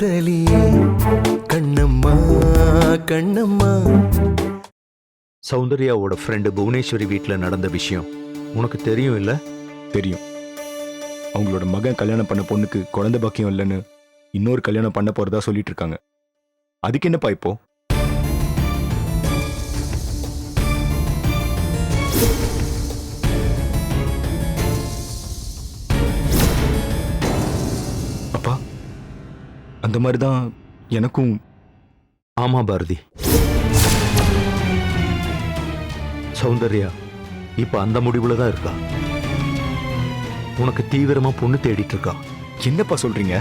காதலியே கண்ணம்மா கண்ணம்மா. சௌந்தர்யாவோட ஃப்ரெண்டு புவனேஸ்வரி வீட்டில் நடந்த விஷயம் உனக்கு தெரியும் இல்ல? தெரியும். அவங்களோட மகன் கல்யாணம் பண்ண பொண்ணுக்கு குழந்தை பாக்கியம் இல்லைன்னு இன்னொரு கல்யாணம் பண்ண போறதா சொல்லிட்டு இருக்காங்க. அதுக்கு என்னப்பா இப்போ? அப்பா, அந்த மாதிரிதான் எனக்கும். ஆமா பாரதி, சௌந்தர்யா இப்ப அந்த முடிவுல தான் இருக்கா. உனக்கு தீவிரமா பொண்ணு தேடிட்டு இருக்கா. என்னப்பா சொல்றீங்க?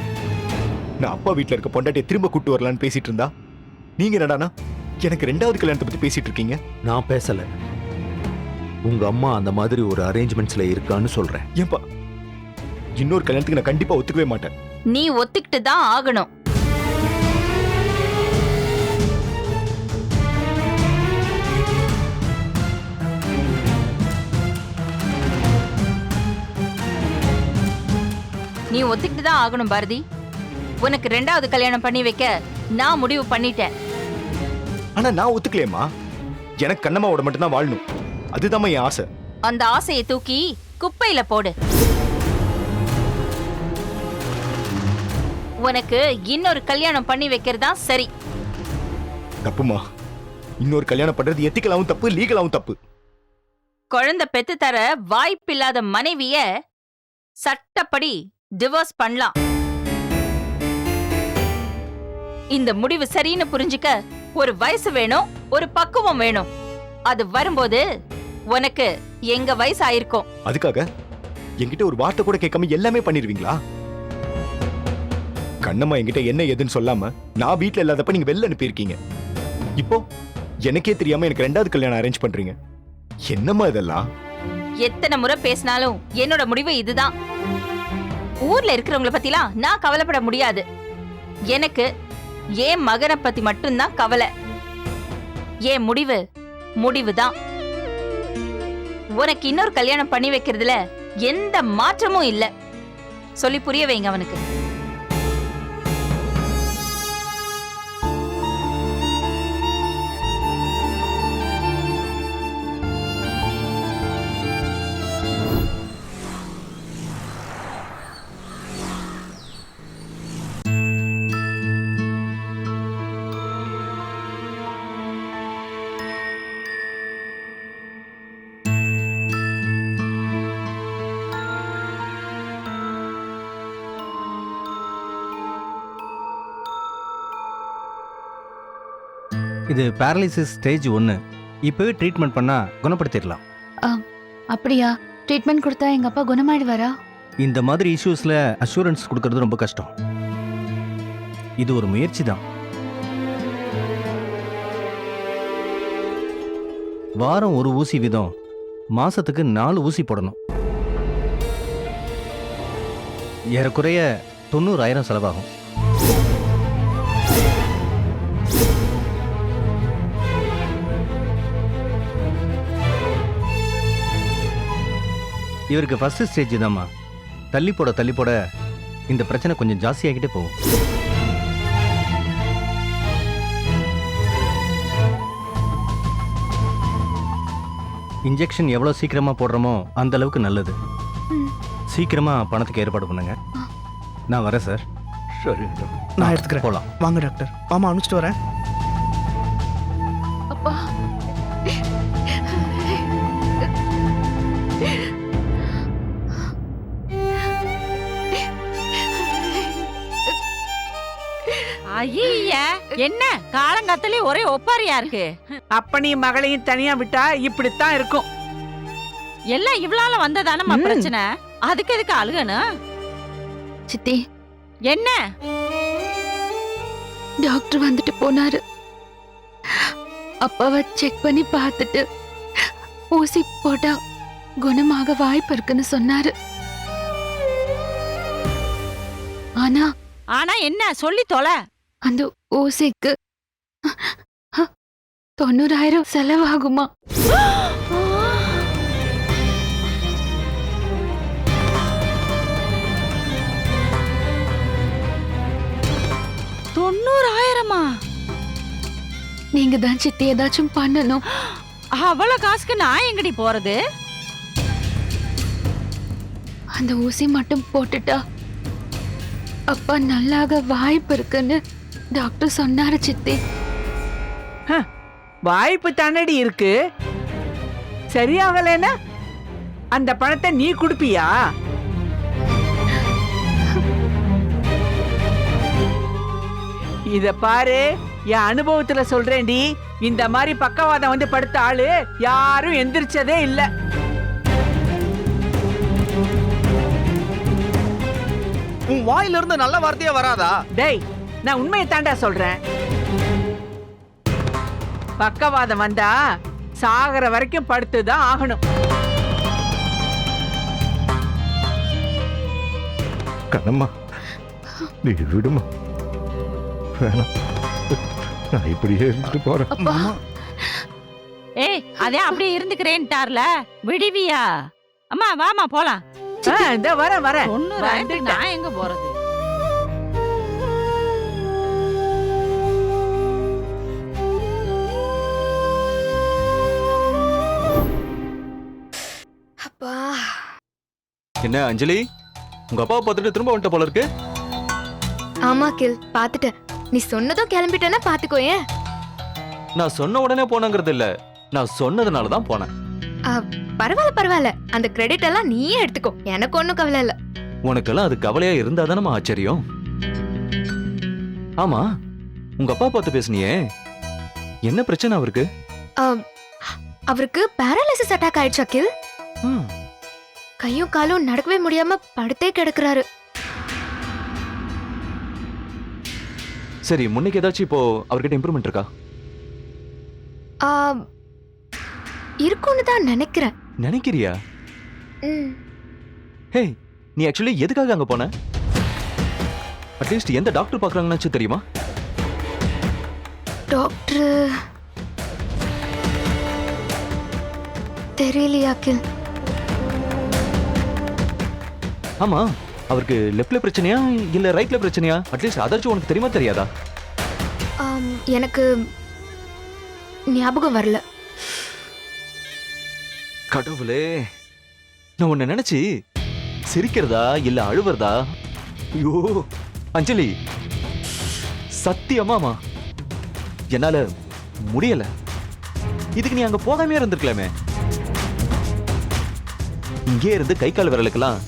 நான் அப்பா வீட்டுல இருக்க பொண்டாட்டியை திரும்ப கூட்டு வரலான்னு பேசிட்டு இருந்தா நீங்க என்னடானா எனக்கு ரெண்டாவது கல்யாணத்தை பத்தி பேசிட்டு இருக்கீங்க? நான் பேசல, உங்க அம்மா அந்த மாதிரி ஒரு அரேஞ்ச்மெண்ட்ஸ்ல இருக்கான்னு சொல்றேன். ஏன்பா, இன்னொரு கல்யாணத்துக்கு நான் கண்டிப்பா ஒத்துக்கவே மாட்டேன். நீ ஒத்துக்கிட்டு தான் ஆகணும். நீ ஒத்துக்கிட்டு தான் ஆகணும் பாரதி. உனக்கு ரெண்டாவது கல்யாணம் பண்ணி வைக்க நான் முடிவு பண்ணிட்டேன். ஆனா நான் ஒத்துக்கலையேம்மா. எனக்கு கண்ணம்மாவோட மட்டும்தான் வாழணும், அதுதான் என் ஆசை. அந்த ஆசையை தூக்கி குப்பையில போடு. உனக்கு இன்னொரு கல்யாணம் பண்ணி வைக்கிறதா சரி. தப்புமா. இன்னொரு கல்யாணம் பண்றது எத்திக்கலாவும் தப்பு, லீகலாவும் தப்பு. குழந்தை பெத்து தர வாய்ப்பில்லாத மனைவிய சட்டப்படி டிவோர்ஸ் பண்ணலாம். இந்த முடிவு சரின்னு புரிஞ்சுக்க ஒரு வயசு வேணும், ஒரு பக்குவம் வேணும். அது வரும்போது உனக்கு எங்க வயசு ஆயிருக்கும். அதுக்காக என்கிட்ட ஒரு வார்த்தை கூட கேட்காம எல்லாமே பண்ணிருவீங்களா? கண்ணம்மா என்கிட்ட என்ன ஏதுன்னு சொல்லாம நான் வீட்டுல இல்லாதப்ப நீங்க வெளில அனுப்பியிருக்கீங்க. இப்போ எனக்கே தெரியாம எனக்கு ரெண்டாவது கல்யாணம் அரேஞ்ச் பண்றீங்க. என்னம்மா இதெல்லாம்? எத்தனை முறை பேசினாலும் என்னோட முடிவு இதுதான். ஊர்ல இருக்கிறவங்கள பத்திலாம் நான் கவலைப்பட முடியாது. எனக்கு என் மகனை பத்தி மட்டும்தான் கவலை. என் முடிவுதான். உனக்கு இன்னொரு கல்யாணம் பண்ணி வைக்கிறதுல எந்த மாற்றமும் இல்ல. சொல்லி புரிய வைங்க அவனுக்கு. இது பேரலிசிஸ் ஸ்டேஜ் 1. இப்போவே ட்ரீட்மெண்ட் பண்ணால் குணப்படுத்திடலாம். அப்படியா? ட்ரீட்மெண்ட் கொடுத்தா எங்க அப்பா குணமாயிடுவாரா? இந்த மாதிரி இஷ்யூஸில் அஷூரன்ஸ் கொடுக்கறது ரொம்ப கஷ்டம். இது ஒரு முயற்சி தான். வாரம் ஒரு ஊசி வீதம், மாசத்துக்கு 4 ஊசி போடணும். ஏறக்குறைய 90,000 செலவாகும். இவருக்கு ஃபர்ஸ்ட் ஸ்டேஜ் தான்மா. தள்ளி போட இந்த பிரச்சனை கொஞ்சம் ஜாஸ்தியாகிட்டே போகும். இன்ஜெக்ஷன் எவ்வளோ சீக்கிரமா போடுறோமோ அந்த அளவுக்கு நல்லது. சீக்கிரமா பணத்துக்கு ஏற்பாடு பண்ணுங்க. நான் வரேன் சார். சரி, நான் எடுத்துக்கிறேன். போலாம். வாங்க டாக்டர். மாமா அனுப்பிச்சிட்டு வரேன். அப்பா, ஐய, என்ன காலங்காத்திலே ஒரே ஒப்பாரியா இருக்கு. அப்பனையும் மகளையும் தனியா விட்டா இப்படித்தான் இருக்கும். எல்லாம் இவளால வந்ததானம்மா பிரச்சனை. அதுக்கு எதுக்கு அழுகணும்? சித்தி, என்ன? டாக்டர் வந்துட்டு போனாரு. அப்பாவை செக் பண்ணி பார்த்துட்டு ஊசி போட்டா குணமாக வாய்ப்பு இருக்குன்னு சொன்னாரு. ஆனா என்ன சொல்லி தொலை. அந்த ஊசிக்கு 90,000 செலவாகுமா? அவ்வளவுமா? நீங்க தான் சித்தி ஏதாச்சும் பண்ணணும். அவ்வளவு காசுக்கு நான் எங்கடி போறது? அந்த ஊசி மட்டும் போட்டுட்டா அப்பா நல்லாக வாய்ப்பு இருக்குன்னு டாக்டர் சொன்னாரு சித்தி. வாய்ப்பு தானடி இருக்கு. சரியாகலைன்னா அந்த பணத்தை நீ கொடுப்பியா? இத பாரு, என் அனுபவத்துல சொல்றேன்டி, இந்த மாதிரி பக்கவாதம் வந்து படுத்த ஆளு யாரும் எந்திரிச்சதே இல்ல. உன் வாயில இருந்து நல்ல வார்த்தையே வராதா? டேய், நான் உண்மையை தாண்டா சொல்றேன். பக்கவாதம் வந்தா சாகர வரைக்கும் படுத்துதான் ஆகணும். கண்ணம்மா, நீ விடுமா, வேணாம், நான் இப்படியே இருந்துட்டு போறேன். அப்பா ஏய், அதே அப்படியே இருந்துக்கிறேன்ட்டார்ல, விடுவியா? அம்மா வாமா போலாம். இந்த வரேன் வரேன். 90,000 நான் எங்க போறது? அப்பா என்ன அஞ்சலி, உங்க அப்பாவை பார்த்துட்டு திரும்ப வந்துட்ட போல இருக்கு. ஆமா கில், பாத்துட்டேன். நீ சொன்னதும் கிளம்பிட்டேன்னா பாத்துக்கோயேன். நான் சொன்ன உடனே போனங்கிறது இல்ல, நான் சொன்னதுனால தான் போனேன். பரவாயில்ல பரவாயில்ல, அந்த கிரெடிட் எல்லாம் நீயே எடுத்துக்கோ, எனக்கு ஒன்னும் கவலை இல்ல. உனக்கெல்லாம் அது கவலையா இருந்தா தானே ஆச்சரியம். ஆமா, உங்க அப்பா பார்த்து பேசுனியே, என்ன பிரச்சனை அவருக்கு? அவருக்கு பேரலிசிஸ் அட்டாக் ஆயிடுச்சா கில்? கையும் காலும் நடக்கவே முடியாம படுத்தே கிடக்குறாரு. சரி, முன்னைக்கு ஏதாச்சும் இப்போ அவர்கிட்ட இம்ப்ரூவ்மெண்ட் இருக்கா? இருக்கும்னு தான் நினைக்கிறேன். நினைக்கிறியா? ஹே, நீ ஆக்சுவலி எதுக்காக அங்க போன? அட்லீஸ்ட் எந்த டாக்டர் பாக்குறாங்கன்னு தெரியுமா? டாக்டர் தெரியலையா கில்? ஆமா, அவருக்கு லெஃப்ட்ல பிரச்சனையா இல்ல ரைட்ல பிரச்சனையா? அட்லீஸ்ட் அதாச்சும் உனக்கு தெரியுமா தெரியாதா? எனக்கு ஞாபகம் வரல. கடவுளே, நான் உன்னை நினைச்சு சிரிக்கிறதா இல்ல அழுவுறதா? ஐயோ அஞ்சலி, சத்தியமாமா என்னால முடியல. இதுக்கு நீ அங்க போகாமே இருந்திருக்கலாமே. இங்கே இருந்து கை கால் விரலுக்கெல்லாம்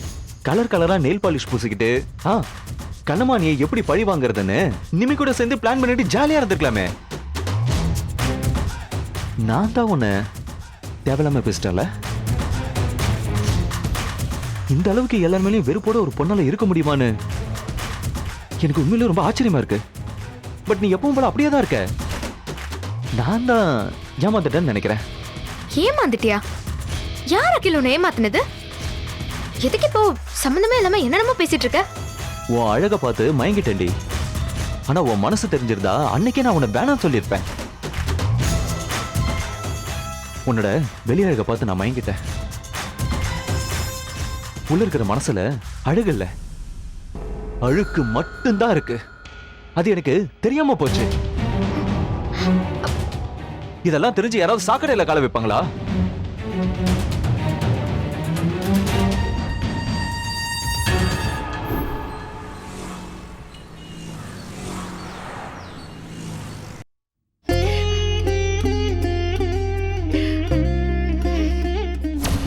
கலர் கலரா நெயில் பாலிஷ் பூசிக்கிட்டு கண்ணம்மா நீ எப்படி பழி வாங்குறதுன்னு நிமி கூட சேர்ந்து பிளான் பண்ணிட்டு ஜாலியா இருந்திருக்கலாமே. நான் தான் உன்னை தேவையில்லாம பேசிட்டல. இந்த அளவுக்கு எல்லாருமேலையும் வெறுப்போட ஒரு பொண்ணால இருக்க முடியுமான்னு எனக்கு உண்மையிலே ரொம்ப ஆச்சரியமா இருக்கு. பட் நீ எப்பவும் போல அப்படியே தான் இருக்க. நான் தான் ஏமாந்துட்டேன்னு நினைக்கிறேன். ஏமாந்துட்டியா? யார் அகில் உன்னை ஏமாத்துனது? எதுக்கு இப்போ சம்பந்தமே இல்லாம என்னென்னமோ பேசிட்டு இருக்க? உன் அழக பார்த்து மயங்கிட்டேன்டி. ஆனா உன் மனசு தெரிஞ்சிருந்தா அன்னைக்கே நான் உன்னை வேணாம் சொல்லியிருப்பேன். உன்னோட வெளியழக பார்த்து நான் மயங்கிட்டேன். உள்ள இருக்கிற மனசுல அழகு இல்ல, அழுக்கு மட்டும்தான் இருக்கு. அது எனக்கு தெரியாம போச்சு. இதெல்லாம் தெரிஞ்சு யாராவது சாக்கடையில கால வைப்பாங்களா?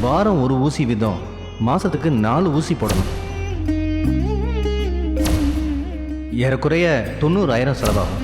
வாரம் ஒரு ஊசி வீதம், மாசத்துக்கு 4 ஊசி போடணும். ஏறக்குறைய 90,000 செலவாகும்.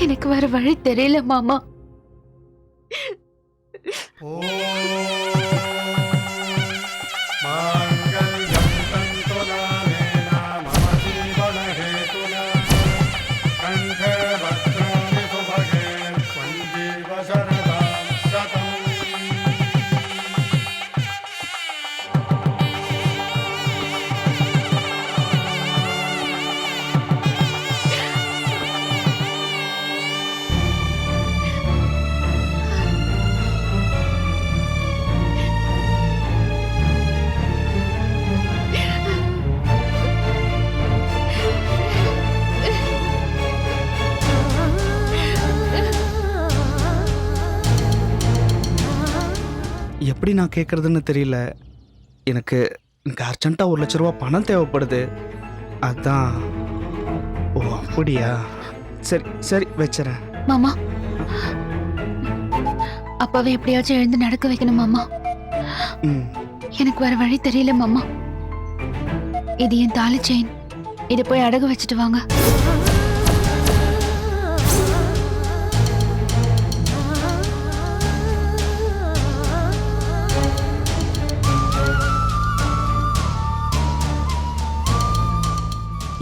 எனக்கு வேற வழி தெரியல மாமா. எப்படி நான் கேட்கறதுன்னு தெரியல. எனக்கு அர்ஜென்ட்டாக 1 லட்ச ரூபா பணம் தேவைப்படுது. அதான். ஓ அப்படியா? சரி சரி வச்சுறேன். மாமா, அப்பாவை எப்படியாச்சும் எழுந்து நடக்க வைக்கணும் மாமா. ம். எனக்கு வேற வழி தெரியல மாமா. இது என் தாலி செயின். இதை போய் அடகு வச்சுட்டு வாங்க.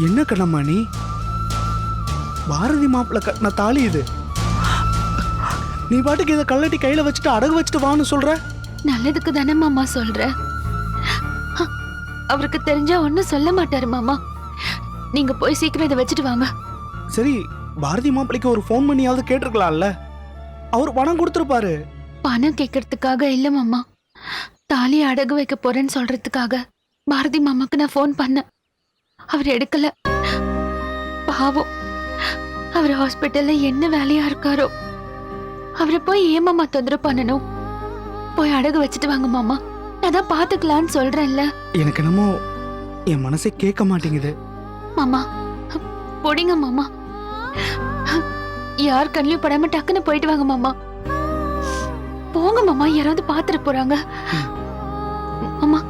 என்ன கண்ணம்மா நீ? பாரதி மாப்பிள்ள கட்டின தாலி இது. நீ பாட்டுக்கு இதை கல்லட்டி கையில வச்சுட்டு அடகு வச்சுட்டு வான்னு சொல்ற? நல்லதுக்கு தானே மாமா சொல்ற. அவருக்கு தெரிஞ்சா ஒன்னும் சொல்ல மாட்டாரு மாமா. நீங்க போய் சீக்கிரம் இதை வச்சுட்டு வாங்க. சரி, பாரதி மாப்பிள்ளைக்கு ஒரு ஃபோன் பண்ணியாவது கேட்டிருக்கலாம்ல. அவர் பணம் கொடுத்துருப்பாரு. பணம் கேட்கறதுக்காக இல்ல மாமா, தாலி அடகு வைக்க போறேன்னு சொல்றதுக்காக பாரதி மாமாக்கு நான் ஃபோன் பண்ணேன். அவர் எடுக்கல. பாவம், அவர் ஹாஸ்பிட்டல்ல என்ன வேலையா இருக்காரோ. அவரை போய் ஏன் மாமா தொந்தரவு பண்ணணும்? போய் அடகு வச்சுட்டு வாங்க மாமா. அதான் பாத்துக்கலான்னு சொல்றேன்ல. எனக்கு என்னமோ என் மனசே கேட்க மாட்டேங்குது. மாமா போடிங்க மாமா. யார் கண்ணிலும் படாம டக்குன்னு போயிட்டு வாங்க மாமா. போங்க மாமா, யாராவது பாத்துட்டு போறாங்க. மாமா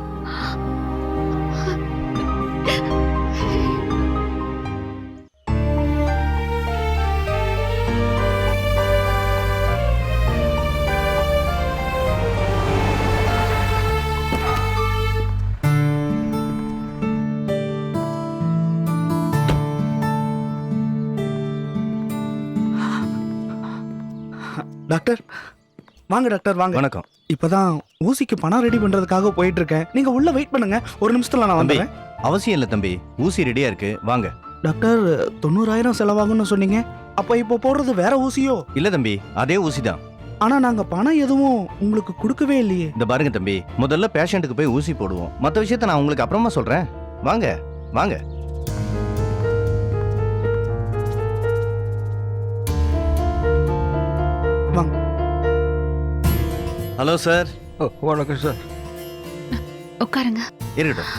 டாக்டர் வாங்க. டாக்டர் வாங்க. வணக்கம். இப்பதான் ஊசிக்கு பணம் ரெடி பண்றதுக்காக போயிட்டு இருக்கேன். நீங்க உள்ள வெயிட் பண்ணுங்க, ஒரு நிமிஷத்துல நான் தம்பி, வந்துடுறேன். அவசியம் இல்லை தம்பி, ஊசி ரெடியா இருக்கு, வாங்க. டாக்டர் 90,000 செலவாகும்னு சொன்னீங்க. அப்ப இப்போ போடுறது வேற ஊசியோ? இல்ல தம்பி, அதே ஊசி தான். ஆனா நாங்க பணம் எதுவும் உங்களுக்கு கொடுக்கவே இல்லையே. இந்த பாருங்க தம்பி, முதல்ல பேஷண்ட்டுக்கு போய் ஊசி போடுவோம். மற்ற விஷயத்த நான் உங்களுக்கு அப்புறமா சொல்றேன். வாங்க வாங்க. வாங்க. Hello sir. வணக்கம் சார். உட்காருங்க. இருக்கட்டும்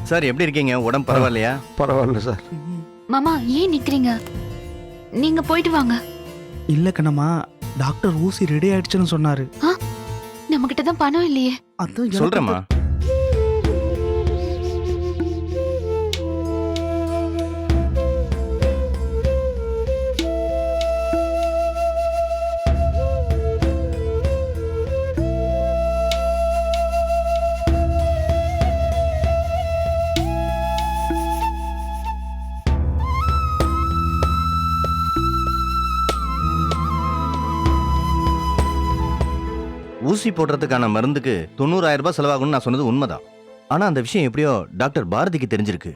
சார். எப்படி இருக்கீங்க? உடம்பு பரவாயில்லையா? பரவாயில்ல சார். மாமா ஏன் நிக்கிறீங்க? நீங்க போயிட்டு வாங்க. இல்ல கண்ணம்மா, டாக்டர் ஊசி ரெடி ஆயிடுச்சுன்னு சொன்னாரு. நம்ம கிட்ட தான் பணம் இல்லையே. அதான் எனக்கு சொல்றேம்மா. ஊசி போடுறதுக்கான மருந்துக்கு 90,000 ரூபாய் செலவாகும்னு நான் சொன்னது உண்மைதான். ஆனா அந்த விஷயம் எப்படியோ டாக்டர் பாரதிக்கு தெரிஞ்சிருக்கு.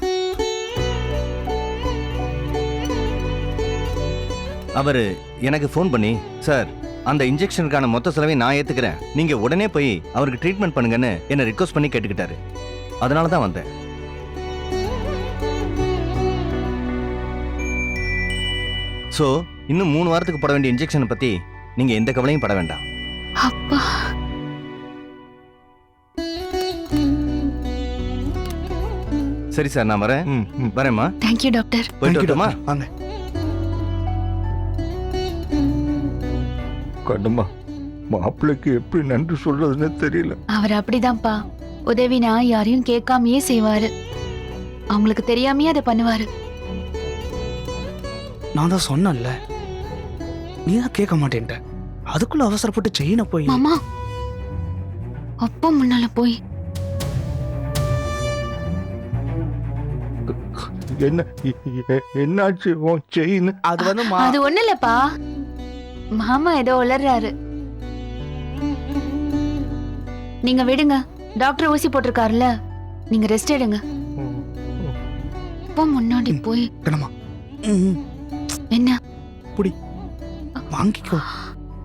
அவரு எனக்கு ஃபோன் பண்ணி, சார் அந்த இன்ஜெக்ஷனுக்கான மொத்த செலவை நான் ஏத்துக்கிறேன், நீங்க உடனே போய் அவருக்கு ட்ரீட்மெண்ட் பண்ணுங்கன்னு என்ன ரிக்வெஸ்ட் பண்ணி கேட்டுக்கிட்டாரு. அதனால தான் வந்தேன். ஸோ இன்னும் 3 வாரத்துக்கு போட வேண்டிய இன்ஜெக்ஷனை பத்தி நீங்க எந்த கவலையும் பட வேண்டாம். அப்பா, சரி சார், நான் வரேன். வரேம்மா. Thank you doctor. போயிட்டு Thank you, வரட்டுமா? doctor. வாங்க. கண்ணம்மா, மாப்பிள்ளைக்கு எப்படி நன்றி சொல்றதுன்னு தெரியல. அவர் அப்படிதான்ப்பா. உதவினா யாரையும் கேட்காமயே செய்வாரு. அவங்களுக்கு தெரியாமயே அதை பண்ணுவாரு. நான் தான் சொன்னேன்ல, நீ தான் கேட்க மாட்டேன்ட்ட. அதுக்குள்ள அவசரப்பட்டு செயினை போய். மாமா அப்பா முன்னால போய் என்ன என்னாச்சு உன் செயின்? அது வந்து அது ஒண்ணு இல்லப்பா, மாமா ஏதோ உளறாரு. நீங்க விடுங்க, டாக்டர் ஊசி போட்டிருக்காருல, நீங்க ரெஸ்ட் எடுங்க. அப்பா முன்னாடி போய் கண்ணம்மா என்ன புடி வாங்கிக்கோ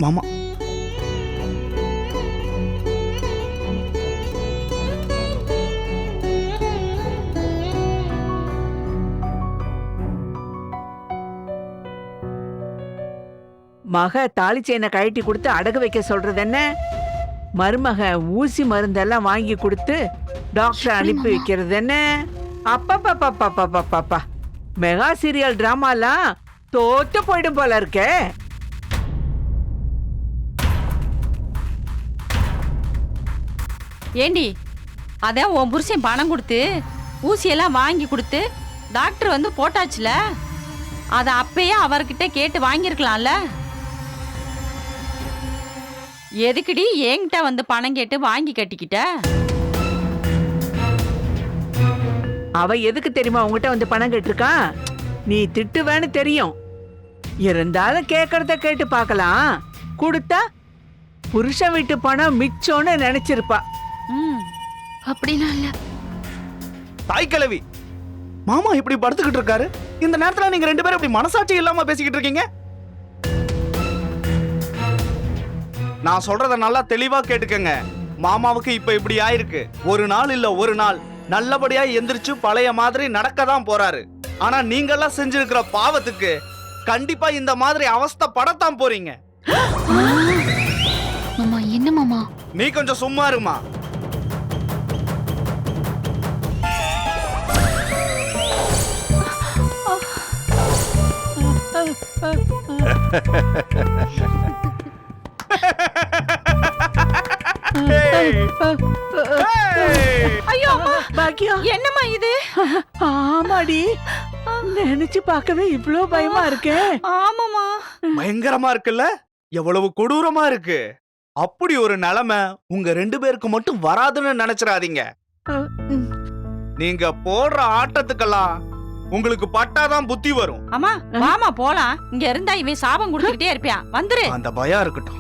மாமா. மக தாலி செயினை கழட்டி கொடுத்து அடகு வைக்க சொல்றது என்ன? மருமக ஊசி மருந்தெல்லாம் வாங்கி கொடுத்து டாக்டர் அனுப்பி வைக்கிறது என்ன? அப்பா மெகா சீரியல் டிராமாலாம் தோத்து போயிடும் போல இருக்கே. ஏண்டி அதான் உன் புருஷன் பணம் கொடுத்து ஊசியெல்லாம் வாங்கி கொடுத்து டாக்டர் வந்து போட்டாச்சுல, அதை அப்பயே அவர்கிட்ட கேட்டு வாங்கியிருக்கலாம்ல. எதுக்குடி என்கிட்ட வந்து பணம் கேட்டு வாங்கி கட்டிக்கிட்ட? அவ எதுக்கு தெரியுமா உங்ககிட்ட வந்து பணம் கேட்டிருக்கான்? நீ திட்டுவேன்னு தெரியும், இருந்தாலும் கேட்கறத கேட்டு பார்க்கலாம். கொடுத்தா புருஷன் வீட்டு பணம் மிச்சம்னு நினைச்சிருப்பா. அப்படிலாம் இல்ல. தாய் கிழவி, மாமா இப்படி படுத்துக்கிட்டு இருக்காரு, இந்த நேரத்துல நீங்க ரெண்டு பேரும் இப்படி மனசாட்சி இல்லாம பேசிக்கிட்டு இருக்கீங்க. நான் சொல்றத நல்லா தெளிவா கேட்டுக்கங்க. மாமாவுக்கு இப்ப இப்படி ஆயிருக்கு. ஒரு நாள் இல்ல ஒரு நாள் நல்லபடியா எந்திரிச்சு பழைய மாதிரி நடக்க தான் போறாரு. ஆனா நீங்கெல்லாம் செஞ்சிருக்கிற பாவத்துக்கு கண்டிப்பா இந்த மாதிரி அவஸ்தை படத்தான் போறீங்க. மாமா என்ன மாமா? நீ கொஞ்சம் சும்மா இருமா. ஐயோ அம்மா, பாக்கியா என்னம்மா இது? ஆமாடி, நினைச்சு பார்க்கவே இவ்ளோ பயமா இருக்கே. ஆமாமா, பயங்கரமா இருக்குல்ல, எவ்வளவு கொடூரமா இருக்கு. அப்படி ஒரு நிலைமை உங்க ரெண்டு பேருக்கு மட்டும் வராதுன்னு நினைச்சிடாதீங்க. நீங்க போடுற ஆட்டத்துக்கெல்லாம் உங்களுக்கு பட்டாதான் புத்தி வரும். அம்மா வாமா போலாம். இங்க இருந்தா இவன் சாபம் கொடுத்துக்கிட்டே இருப்பியான். வந்துரு. அந்த பயம் இருக்கட்டும்.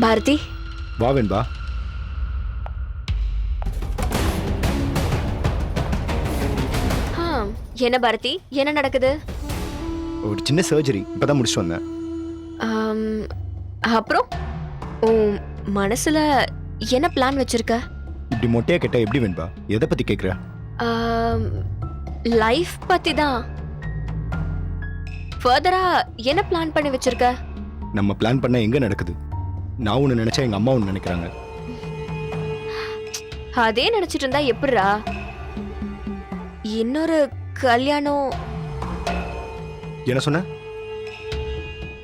பாரதி, வா வெண்பா. என்ன பாரதி, என்ன நடக்குது? ஒரு சின்ன சர்ஜரி இப்பதான் முடிச்சுட்டு வந்தேன். அப்புறம் உன் மனசுல என்ன பிளான் வச்சிருக்க? இப்படி மொட்டையா கேட்டா எப்படி வெண்பா? எதை பத்தி கேக்குற? லைஃப் பத்தி தான். ஃபர்தரா என்ன பிளான் பண்ணி வச்சிருக்க? நம்ம பிளான் பண்ண எங்க நடக்குது? நான் ஒண்ணு நினைச்சா எங்க அம்மா ஒண்ணு நினைக்கிறாங்க. அதே நினைச்சிட்டு இருந்தா எப்படிரா? இன்னொரு கல்யாணம்? என்ன சொன்ன?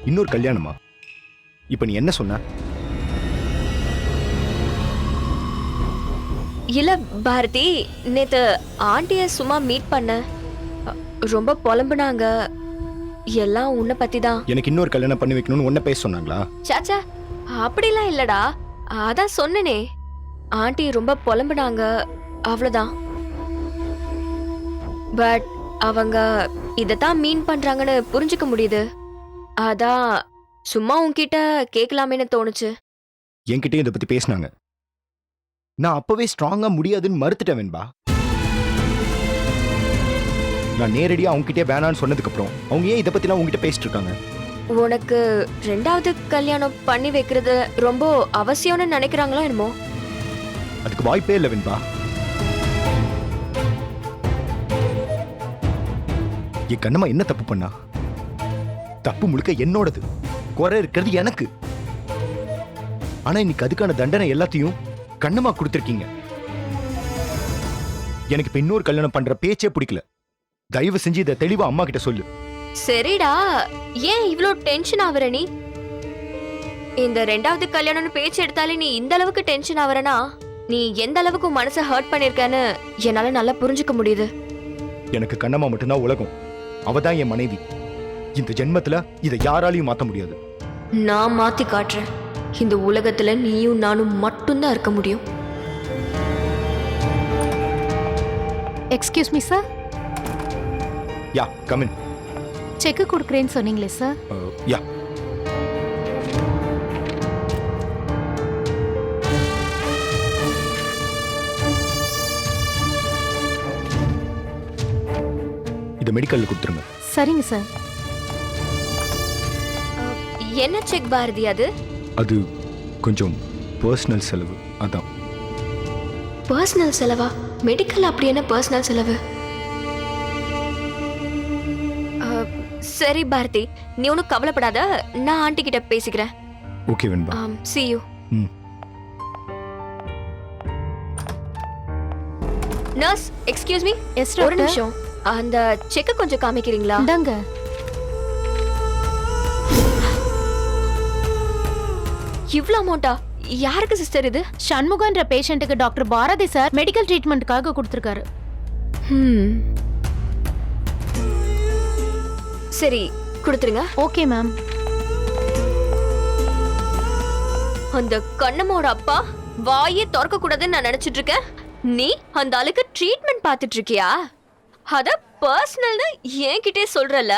இன்னொரு கல்யாணமா? இப்ப நீ என்ன சொன்ன? இல்ல பாரதி, நேத்து ஆண்டிய சும்மா மீட் பண்ண, ரொம்ப புலம்புனாங்க. எல்லாம் உன்னை பத்தி தான். எனக்கு இன்னொரு கல்யாணம் பண்ணி வைக்கணும்னு உன்ன பேச சொன்னாங்களா? சாச்சா, அப்படிலாம் இல்லடா. அதான் சொன்னனே, ஆண்டி ரொம்ப புலம்புனாங்க, அவ்வளவுதான். பட் அவங்க இதத்தான் மீன் பண்றாங்கன்னு புரிஞ்சுக்க முடியுது. அதான் சும்மா உன்கிட்ட கேட்கலாமேன்னு தோணுச்சு. என்கிட்டயும் இதை பத்தி பேசினாங்க. நான் அப்பவே ஸ்ட்ராங்கா முடியாதுன்னு மறுத்துட்டேன் வெண்பா. நான் நேரடியா அவங்க கிட்டே வேணான்னு சொன்னதுக்கு அப்புறம் அவங்க ஏன் இதை பத்திலாம் உங்ககிட்ட பேசிட்டு இருக்காங்க? உனக்கு ரெண்டாவது கல்யாணம் பண்ணி வைக்கிறது ரொம்ப அவசியம்னு நினைக்கிறாங்களோ என்னமோ? அதுக்கு வாய்ப்பே இல்லை வெண்பா. என் கண்ணம்மா என்ன தப்பு பண்ணா? தப்பு முழுக்க என்னோடது, குறை இருக்கிறது எனக்கு. ஆனா இன்னைக்கு அதுக்கான தண்டனை எல்லாத்தையும் கண்ணம்மா கொடுத்துருக்கீங்க. எனக்கு இப்ப இன்னொரு கல்யாணம் பண்ற பேச்சே பிடிக்கல. தயவு செஞ்சு இதை தெளிவா அம்மா கிட்ட சொல்லு. சரிடா, ஏன் இவ்ளோ டென்ஷன் ஆகுற நீ? இந்த ரெண்டாவது கல்யாணம்னு பேச்சு எடுத்தாலே நீ இந்த அளவுக்கு டென்ஷன் ஆவறனா நீ எந்த அளவுக்கு உன் மனசை ஹர்ட் பண்ணிருக்கன்னு என்னால நல்லா புரிஞ்சுக்க முடியுது. எனக்கு கண்ணம்மா மட்டும்தான் உலகம். அவ தான் என் மனைவி. இந்த ஜென்மத்துல இதை யாராலையும் மாத்த முடியாது. நான் மாத்தி காட்டுறேன். இந்த உலகத்துல நீயும் நானும் மட்டும்தான் இருக்க முடியும். Excuse me sir, yeah come in. Check கொடுக்குறேன்னு சொன்னீங்களே சார். யா இதை மெடிக்கல்ல கொடுத்துருங்க. சரிங்க சார். என்ன செக் பாரதி அது? அது கொஞ்சம் பர்சனல் செலவு. அதான். பர்சனல் செலவா? மெடிக்கல் அப்படி என்ன பர்சனல் செலவு? சரி பாரதி, நீ ஒன்றும் கவலைப்படாத, நான் ஆண்டி கிட்ட பேசிக்கிறேன். Okay Venba. see you. Nurse, excuse me. Yes ஒரு டாக்டர். நிமிஷம், அந்த செக்க கொஞ்சம் காமிக்கிறீங்களா? இந்தாங்க. இவ்ளோ அமௌண்டா? யாருக்கு சிஸ்டர் இது? சண்முகன்ற பேஷண்ட்டுக்கு டாக்டர் பாரதி சார் மெடிக்கல் ட்ரீட்மெண்ட்டுக்காக கொடுத்துருக்காரு. சரி, கொடுத்துருங்க. Okay ma'am. அந்த கண்ணமோட அப்பா வாயே திறக்க கூடாதுன்னு நான் நினைச்சிட்டு இருக்கேன். நீ அந்த ஆளுக்கு ட்ரீட்மெண்ட் பார்த்துட்டு இருக்கியா? அத பர்சனல்னு என்கிட்டே சொல்றல.